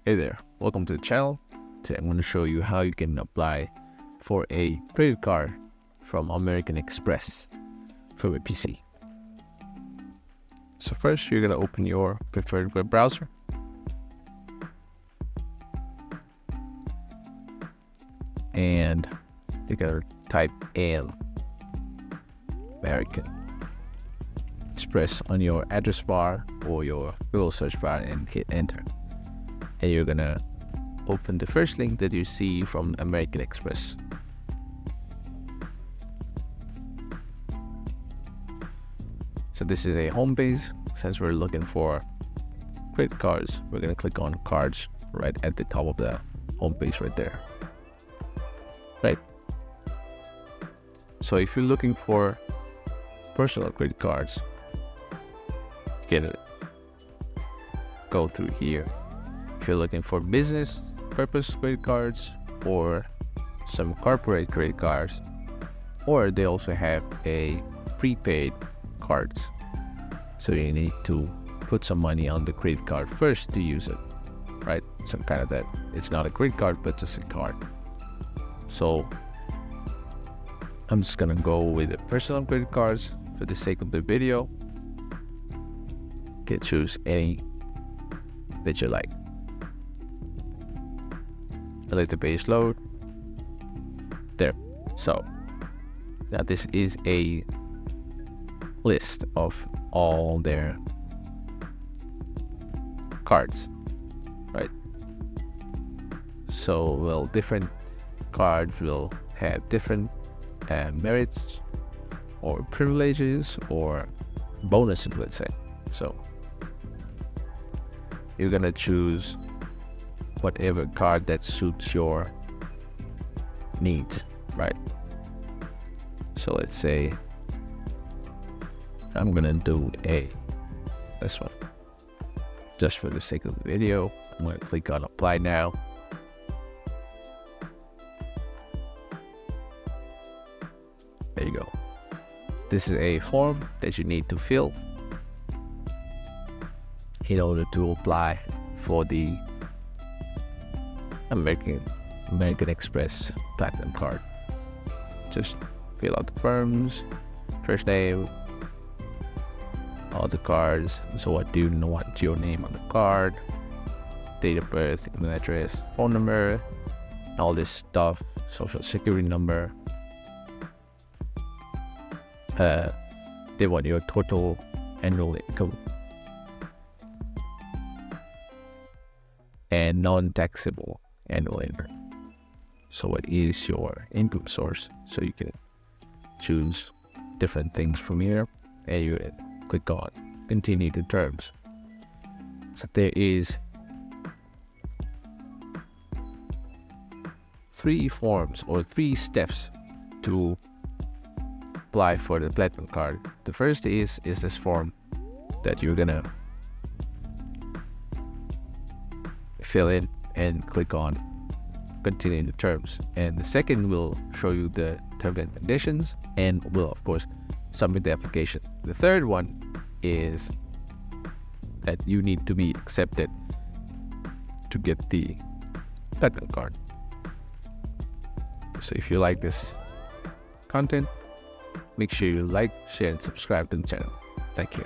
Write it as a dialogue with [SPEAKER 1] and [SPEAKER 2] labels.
[SPEAKER 1] Hey there, welcome to the channel. Today I'm going to show you how you can apply for a credit card from American Express from a PC. So first you're going to open your preferred web browser. And you're going to type in American Express on your address bar or your Google search bar and hit enter. And you're gonna open the first link that you see from American Express. So this is a home page. Since we're looking for credit cards, we're gonna click on cards right at the top of the home page right there. Right. So if you're looking for personal credit cards, you can go through here. If you're looking for business purpose credit cards or some corporate credit cards, or they also have a prepaid cards. So you need to put some money on the credit card first to use it, right? Some kind of that. It's not a credit card, but just a card. So I'm just gonna go with the personal credit cards for the sake of the video. You can choose any that you like. Let the page load. There. So now this is a list of all their cards, right? So well, different cards will have different merits or privileges or bonuses, let's say. So you're gonna choose whatever card that suits your needs, right? So let's say I'm gonna do this one just for the sake of the video. I'm gonna click on apply now. There you go. This is a form that you need to fill in order to apply for the American Express Platinum card. Just fill out the firms, first name, all the cards. So what do you want your name on the card, date of birth, email address, phone number, all this stuff, social security number. They want your total annual income and non-taxable annual income. So what is your income source? So you can choose different things from here and you click on continue the terms. So there is 3 forms or 3 steps to apply for the Platinum card. The first is this form that you're gonna fill in and click on continue the terms, and the second will show you the terms and conditions and will of course submit the application. The third one is that you need to be accepted to get the Platinum card. So if you like this content, make sure you like, share and subscribe to the channel. Thank you.